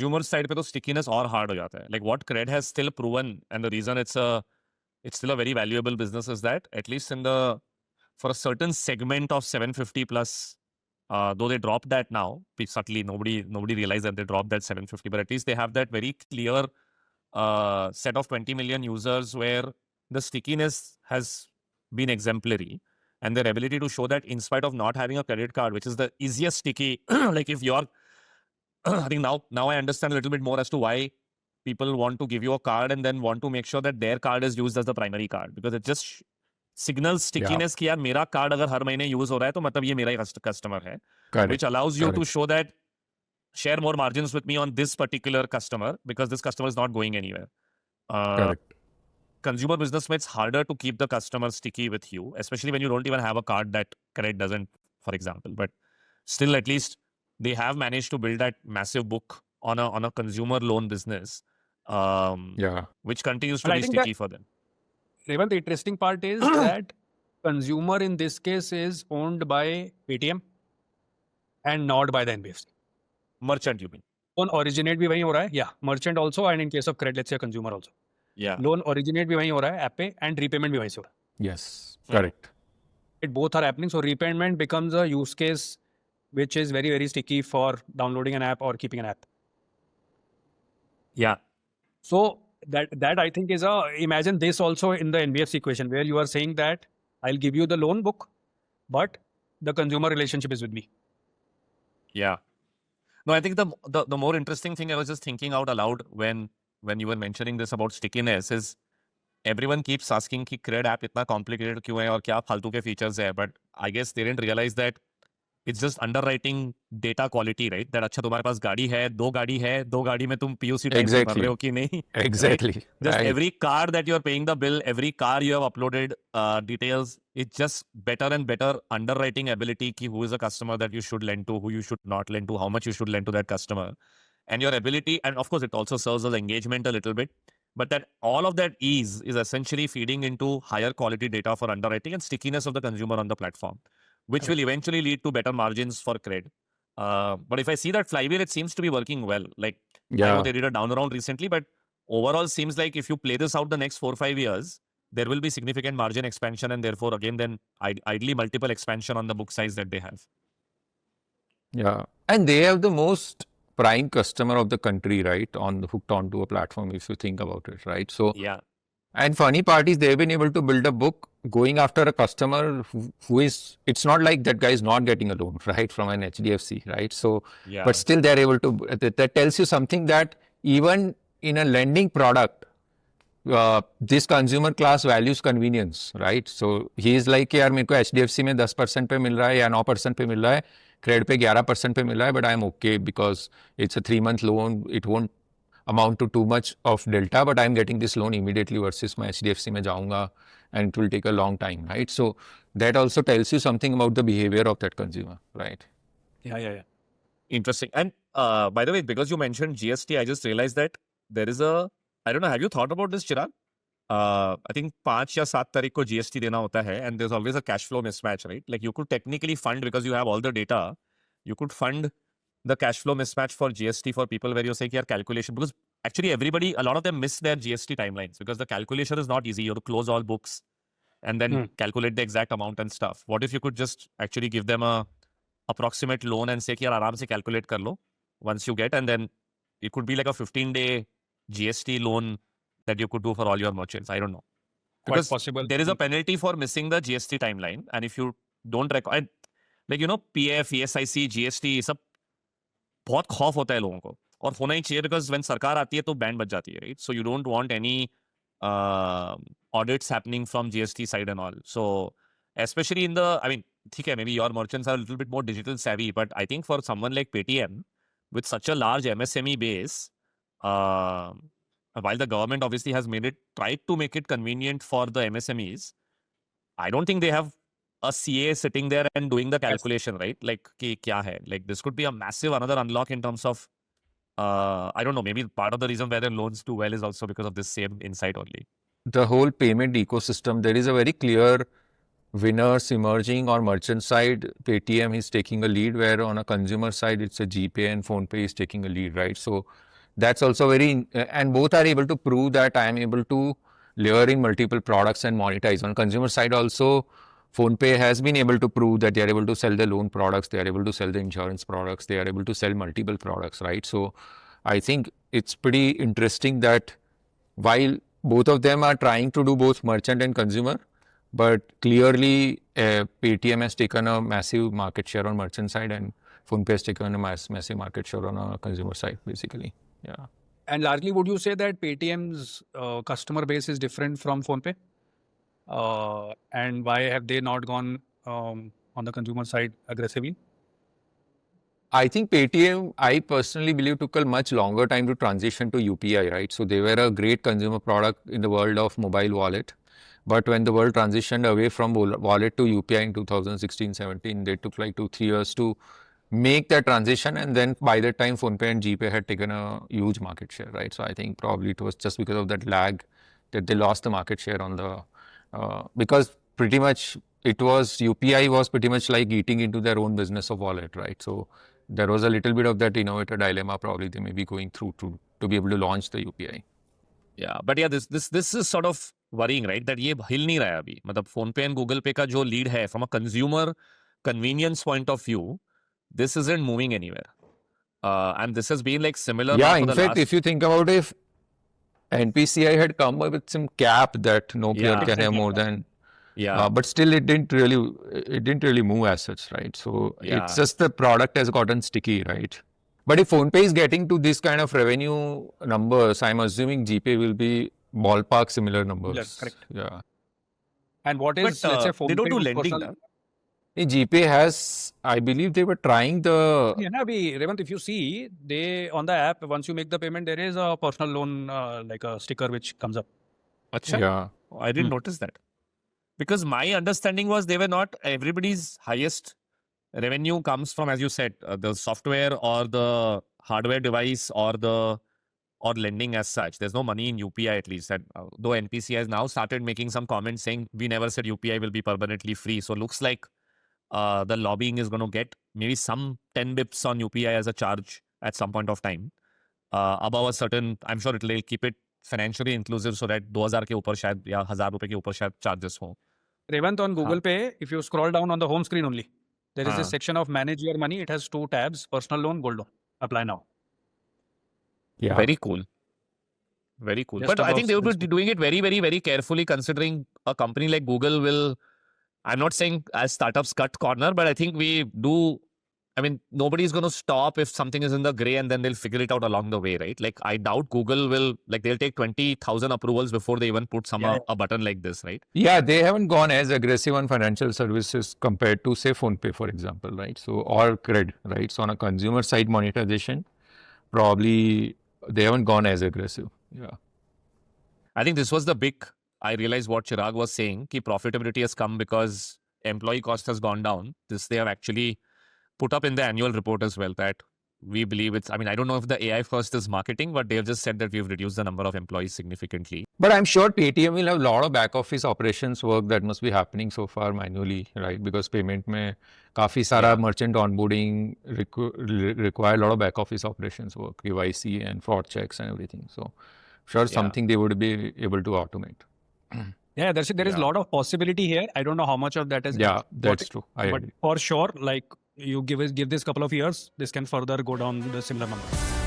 consumer side पे तो stickiness और hard हो जाता है. Like what CRED has still proven, and the reason it's still a very valuable business is that at least for a certain segment of 750 plus, though they dropped that now, subtly nobody realized that they dropped that 750, but at least they have that very clear set of 20 million users where the stickiness has been exemplary, and their ability to show that in spite of not having a credit card, which is the easiest sticky, like if you're I think now I understand a little bit more as to why people want to give you a card and then want to make sure that their card is used as the primary card, because it just signals stickiness कि यार मेरा card अगर हर महीने use हो रहा है तो मतलब ये मेरा ही customer है, which allows you to show that share more margins with me on this particular customer because this customer is not going anywhere. Correct. Consumer business, it's harder to keep the customer sticky with you, especially when you don't even have a card that CRED doesn't, for example. But still, at least they have managed to build that massive book on a consumer loan business, which continues to be sticky for them. Even the interesting part is that consumer in this case is owned by Paytm and not by the NBFC. Merchant, you mean? Loan originate भी वहीं हो रहा है, yeah. Merchant also, and in case of CRED, let's say consumer also. Yeah. Loan originate भी वहीं हो रहा है app पे, and repayment भी वहीं से हो रहा है. Yes, correct. It both are happening. So repayment becomes a use case which is very, very sticky for downloading an app or keeping an app. Yeah. So that I think is imagine this also in the NBFC equation where you are saying that I'll give you the loan book, but the consumer relationship is with me. Yeah. No, I think the more interesting thing I was just thinking out aloud when you were mentioning this about stickiness is everyone keeps asking कि CRED app इतना complicated क्यों है और क्या फालतू के features है, but I guess they didn't realize that it's just underwriting data quality, right? That अच्छा तुम्हारे पास गाड़ी है, दो गाड़ी में तुम POC टाइम से भर रहे हो कि नहीं? Exactly. Right? Just every car that you're paying the bill, every car you have uploaded details, it's just better and better underwriting ability कि who is a customer that you should lend to, who you should not lend to, how much you should lend to that customer. And your ability, and of course it also serves as engagement a little bit, but that all of that ease is essentially feeding into higher quality data for underwriting and stickiness of the consumer on the platform, which will eventually lead to better margins for CRED. But if I see that flywheel, it seems to be working well. Like, I know they did a down round recently, but overall seems like if you play this out the next 4 or 5 years, there will be significant margin expansion, and therefore again then ideally multiple expansion on the book size that they have. Yeah, and they have the most prime customer of the country, right? Hooked onto a platform, if you think about it, right? So yeah. And funny part is they've been able to build a book going after a customer who is, it's not like that guy is not getting a loan, right, from an HDFC, right? So, but still they're able to, that tells you something that even in a lending product, this consumer class values convenience, right? So he is like, यार मेरे को HDFC में 10% पे मिल रहा है या 9% पे मिल रहा है, CRED पे 11% पे मिल रहा है, but I'm okay because it's a 3-month loan, it won't amount to too much of delta, but I'm getting this loan immediately versus my HDFC में जाऊंगा and it will take a long time, right? So that also tells you something about the behavior of that consumer, right? Yeah. Interesting. And by the way, because you mentioned GST, I just realized that there is I don't know, have you thought about this, Chirag? I think 5 या 7 तारीख को GST देना होता है, and there's always a cash flow mismatch, right? Like you could technically fund, because you have all the data, you could fund the cash flow mismatch for GST for people where you say your calculation, because actually a lot of them miss their GST timelines because the calculation is not easy. You have to close all books and then calculate the exact amount and stuff. What if you could just actually give them a approximate loan and say कि यार आराम से calculate कर लो once you get, and then it could be like a 15-day GST loan that you could do for all your merchants. I don't know. Because possible. There is a penalty for missing the GST timeline, and if you don't record, like PF, ESIC, GST, सब बहुत खौफ होता है लोगों को, और होना ही चाहिए, because when सरकार आती है तो बैंड बज जाती है, right? So you don't want any audits happening from GST side and all. So especially ठीक है, maybe your merchants are a little bit more digital savvy, but I think for someone like Paytm with such a large MSME base, while the government obviously has tried to make it convenient for the MSMEs, I don't think they have a CA sitting there and doing the calculation, right? Like, kya hai? Like, this could be a massive another unlock in terms of, I don't know, maybe part of the reason why their loans do well is also because of this same insight only. The whole payment ecosystem, there is a very clear winners emerging. On merchant side, Paytm is taking a lead, where on a consumer side, it's a GPay and PhonePe is taking a lead, right? So That's also very, and both are able to prove that I am able to layer in multiple products and monetize. On consumer side also, PhonePe has been able to prove that they are able to sell the loan products, they are able to sell the insurance products, they are able to sell multiple products, right? So I think it's pretty interesting that while both of them are trying to do both merchant and consumer, but clearly Paytm has taken a massive market share on merchant side and PhonePe has taken a massive market share on a consumer side, basically. Yeah. And largely, would you say that Paytm's customer base is different from PhonePe? And why have they not gone on the consumer side aggressively? I think Paytm, I personally believe, took a much longer time to transition to UPI, right? So they were a great consumer product in the world of mobile wallet. But when the world transitioned away from wallet to UPI in 2016-17, they took like 2-3 years to make that transition. And then by that time, PhonePe and GPay had taken a huge market share, right? So I think probably it was just because of that lag that they lost the market share on the, because pretty much it was, UPI was pretty much like eating into their own business of wallet, right? So there was a little bit of that innovator dilemma probably they may be going through to be able to launch the UPI. Yeah, but yeah, this is sort of worrying, right? That ये हिल नहीं रहा है अभी. मतलब PhonePe and Google Pay का जो lead है from a consumer convenience point of view, this isn't moving anywhere. And this has been like similar. Yeah, in fact, if you think about it, if NPCI had come up with some cap that no player can have more than, but still it didn't really move as such, right? So it's just the product has gotten sticky, right? But if PhonePe is getting to this kind of revenue numbers, I'm assuming GPay will be ballpark similar numbers. Yes, correct. Yeah. And what is, But, let's say, PhonePe? they don't do lending. GPay has, I believe they were trying the... Yeah, Revant, if you see, they on the app, once you make the payment, there is a personal loan, like a sticker which comes up. Achha? Yeah. I didn't notice that. Because my understanding was they were not, everybody's highest revenue comes from, as you said, the software or the hardware device or lending as such. There's no money in UPI at least. And though NPCI has now started making some comments saying we never said UPI will be permanently free. So looks like the lobbying is going to get maybe some 10 bips on UPI as a charge at some point of time. Above a certain, I'm sure it'll keep it financially inclusive so that 2000 के ऊपर शायद या 1000 रुपए के ऊपर शायद charges हो. Revant, on Google Pay, if you scroll down on the home screen only, there is a section of manage your money. It has 2 tabs, personal loan, gold loan. Apply now. Yeah. Very cool. Very cool. Just But I think they will be doing it very, very, very carefully considering a company like Google will, I'm not saying as startups cut corner, but I think we do, I mean, nobody's going to stop if something is in the gray and then they'll figure it out along the way, right? Like I doubt Google will, like they'll take 20,000 approvals before they even put a button like this, right? Yeah, they haven't gone as aggressive on financial services compared to say PhonePe, for example, right? So, or CRED, right? So on a consumer side monetization, probably they haven't gone as aggressive. Yeah. I think this was the big, I realized what Chirag was saying, ki profitability has come because employee cost has gone down. This they have actually put up in the annual report as well that we believe it's, I mean, I don't know if the AI first is marketing, but they've just said that we've reduced the number of employees significantly. But I'm sure Paytm will have a lot of back office operations work that must be happening so far manually, right? Because payment mein काफी सारा merchant onboarding require a lot of back office operations work, KYC and fraud checks and everything. So sure something they would be able to automate. Yeah, there is a lot of possibility here. I don't know how much of that is. Yeah, that's true. I agree. For sure, like you give this couple of years, this can further go down the similar number.